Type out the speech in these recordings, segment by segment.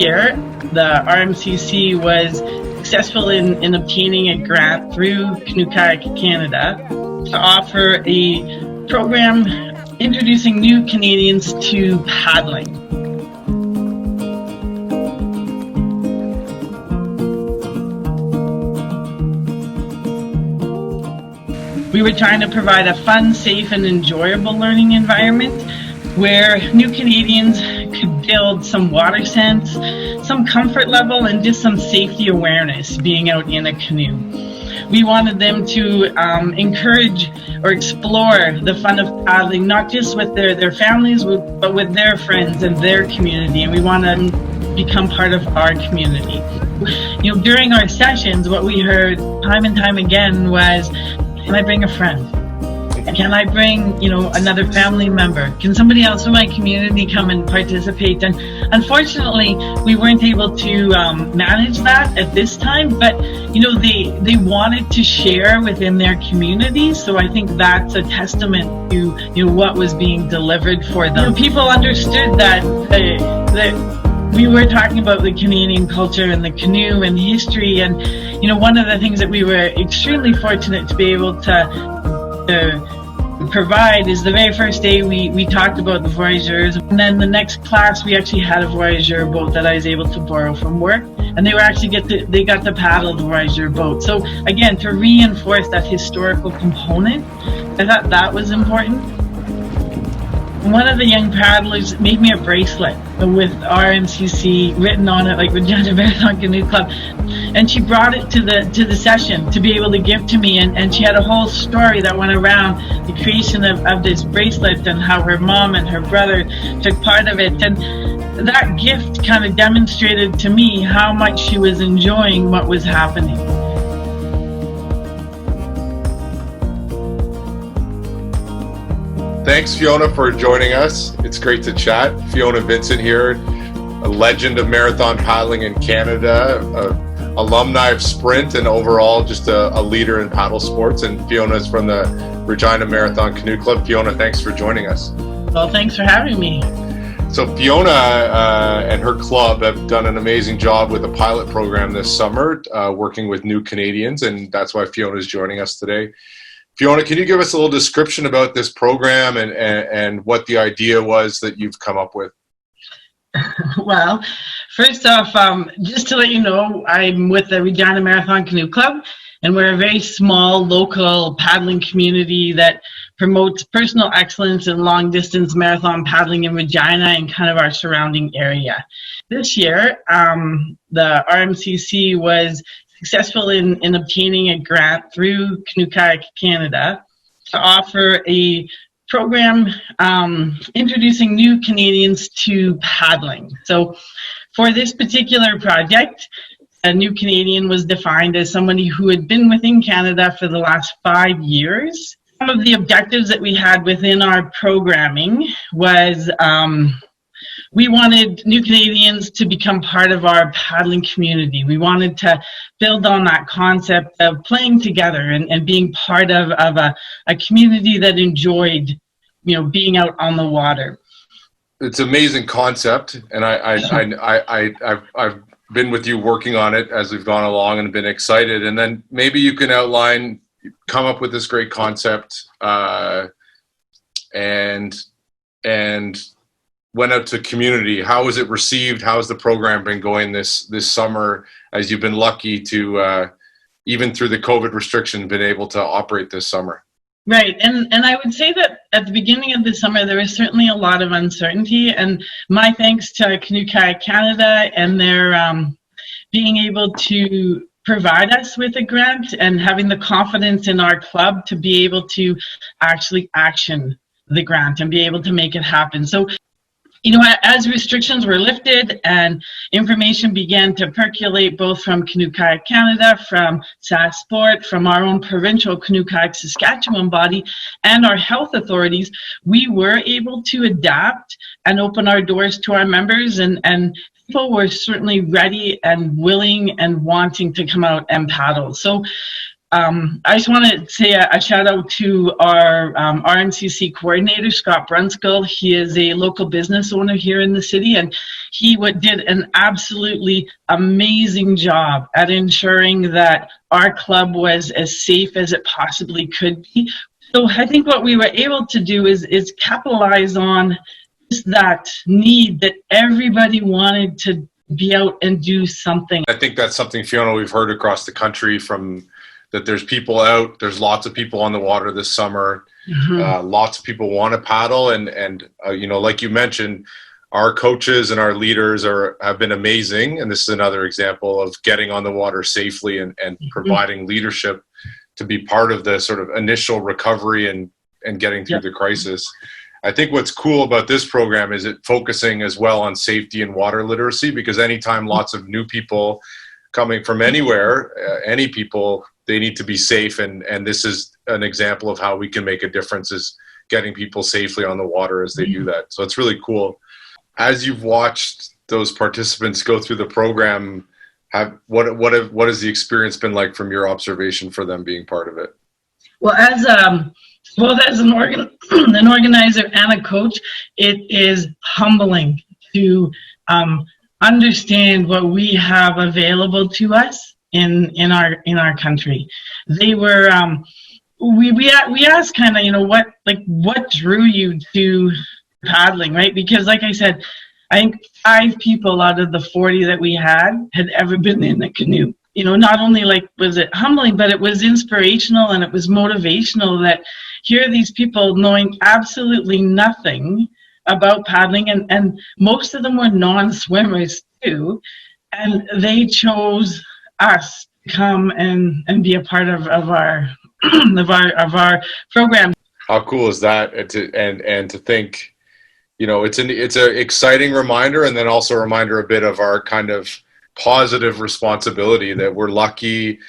year, the RMCC was successful in obtaining a grant through Canoe Kayak Canada to offer a program introducing new Canadians to paddling. We were trying to provide a fun, safe, and enjoyable learning environment where new Canadians could build some water sense, some comfort level, and just some safety awareness being out in a canoe. We wanted them to encourage or explore the fun of paddling, not just with their families, but with their friends and their community, and we want to become part of our community. You know, during our sessions, what we heard time and time again was, can I bring a friend? Can I bring, another family member? Can somebody else in my community come and participate? And unfortunately, we weren't able to manage that at this time, but, they wanted to share within their community. So I think that's a testament to, what was being delivered for them. People understood that we were talking about the Canadian culture and the canoe and history. And, one of the things that we were extremely fortunate to be able to provide is the very first day we talked about the Voyageurs, and then the next class we actually had a Voyageur boat that I was able to borrow from work, and they got to paddle the Voyageur boat. So again, to reinforce that historical component, I thought that was important. One of the young paddlers made me a bracelet with RMCC written on it, like Regina Marathon Canoe Club, and she brought it to the session to be able to give to me, and she had a whole story that went around the creation of this bracelet and how her mom and her brother took part of it, and that gift kind of demonstrated to me how much she was enjoying what was happening. Thanks, Fiona, for joining us. It's great to chat. Fiona Vincent here, a legend of marathon paddling in Canada, alumni of sprint, and overall just a leader in paddle sports. And Fiona's from the Regina Marathon Canoe Club. Fiona, thanks for joining us. Well, thanks for having me. So Fiona and her club have done an amazing job with a pilot program this summer, working with new Canadians, and that's why Fiona is joining us today. Fiona, can you give us a little description about this program and what the idea was that you've come up with? Well, first off, just to let you know, I'm with the Regina Marathon Canoe Club, and we're a very small local paddling community that promotes personal excellence in long-distance marathon paddling in Regina and kind of our surrounding area. This year, the RMCC was successful in obtaining a grant through Canoe Kayak Canada to offer a program introducing new Canadians to paddling. So for this particular project, a new Canadian was defined as somebody who had been within Canada for the last 5 years. Some of the objectives that we had within our programming was we wanted new Canadians to become part of our paddling community. We wanted to build on that concept of playing together and being part of a community that enjoyed, being out on the water. It's an amazing concept, and I've been with you working on it as we've gone along and been excited. And then maybe you can come up with this great concept, and went out to community. How was it received? How has the program been going this summer, as you've been lucky to, even through the COVID restriction, been able to operate this summer? Right, and I would say that at the beginning of the summer, there was certainly a lot of uncertainty, and my thanks to Canoe Kayak Canada and their being able to provide us with a grant and having the confidence in our club to be able to actually action the grant and be able to make it happen. So, as restrictions were lifted and information began to percolate both from Canoe Kayak Canada, from SAS Sport, from our own provincial Canoe Kayak Saskatchewan body, and our health authorities, we were able to adapt and open our doors to our members, and people were certainly ready and willing and wanting to come out and paddle. So I just want to say a shout out to our RMCC coordinator, Scott Brunskill. He is a local business owner here in the city, and he did an absolutely amazing job at ensuring that our club was as safe as it possibly could be. So I think what we were able to do is capitalize on that need that everybody wanted to be out and do something. I think that's something, Fiona, we've heard across the country from that there's people out, there's lots of people on the water this summer. Lots of people want to paddle, and you know, like you mentioned, our coaches and our leaders have been amazing, and this is another example of getting on the water safely and providing leadership to be part of the sort of initial recovery and getting through the crisis. I think what's cool about this program is it focusing as well on safety and water literacy, because anytime lots of new people coming from anywhere, any people, they need to be safe, and this is an example of how we can make a difference, is getting people safely on the water as they do that. So it's really cool. As you've watched those participants go through the program, what has the experience been like from your observation for them being part of it? Well, as an organizer and a coach, it is humbling to understand what we have available to us in our country. They were we asked kind of, you know, what drew you to paddling, right? Because like I said, I think 5 people out of the 40 that we had ever been in a canoe. You know, not only like was it humbling, but it was inspirational and it was motivational that here are these people knowing absolutely nothing about paddling, and most of them were non-swimmers too, and they chose us to come and be a part of our of our program. How cool is that? And to think, you know, it's an exciting reminder, and then also a reminder a bit of our kind of positive responsibility that we're lucky,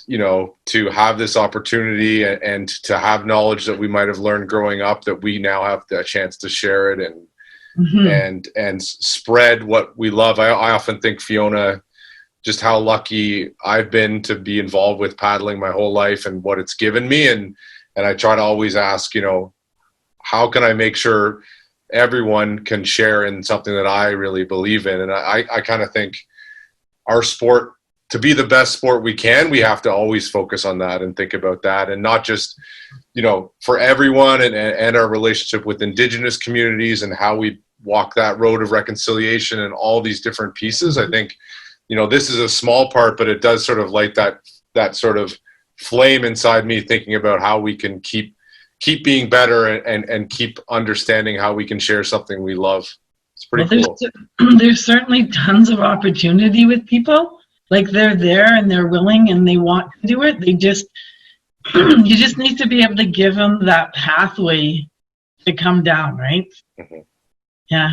you know, to have this opportunity and to have knowledge that we might have learned growing up, that we now have the chance to share it and spread what we love. I often think, Fiona, just how lucky I've been to be involved with paddling my whole life and what it's given me. And I try to always ask, you know, how can I make sure everyone can share in something that I really believe in? And I kind of think our sport, to be the best sport we can, we have to always focus on that and think about that, and not just, you know, for everyone and our relationship with Indigenous communities and how we walk that road of reconciliation and all these different pieces. I think, you know, this is a small part, but it does sort of light that sort of flame inside me, thinking about how we can keep being better and keep understanding how we can share something we love. It's pretty cool. There's certainly tons of opportunity with people. Like, they're there and they're willing and they want to do it. They just, you just need to be able to give them that pathway to come down, right? Yeah.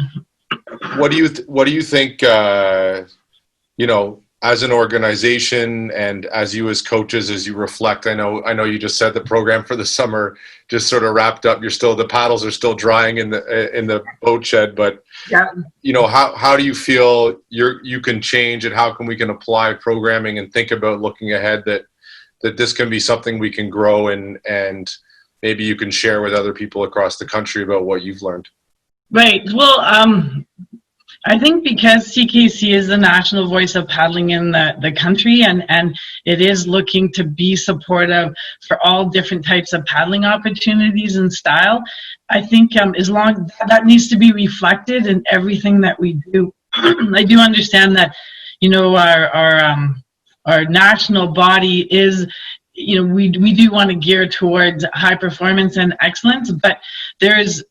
What do you think, you know, as an organization and as you as coaches, as you reflect, I know you just said the program for the summer just sort of wrapped up. The paddles are still drying in the boat shed, but yeah, you know, how do you feel you can change, and how can we can apply programming and think about looking ahead that this can be something we can grow and maybe you can share with other people across the country about what you've learned? Right. Well, I think because CKC is the national voice of paddling in the country, and it is looking to be supportive for all different types of paddling opportunities and style, I think as long that needs to be reflected in everything that we do. I do understand that, you know, our national body is, you know, we do want to gear towards high performance and excellence, but there's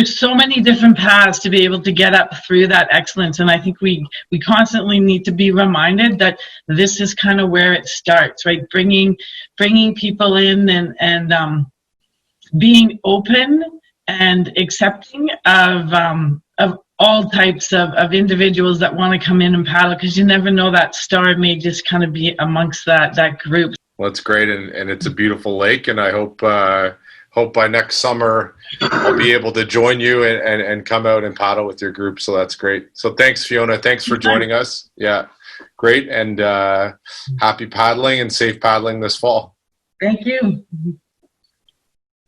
so many different paths to be able to get up through that excellence. And I think we constantly need to be reminded that this is kind of where it starts, right? Bringing people in and being open and accepting of all types of individuals that want to come in and paddle, because you never know, that star may just kind of be amongst that group. Well, it's great, and it's a beautiful lake, and I hope by next summer I'll be able to join you and come out and paddle with your group. So that's great. So thanks, Fiona. Thanks for joining us. Yeah. great, and happy paddling and safe paddling this fall. Thank you.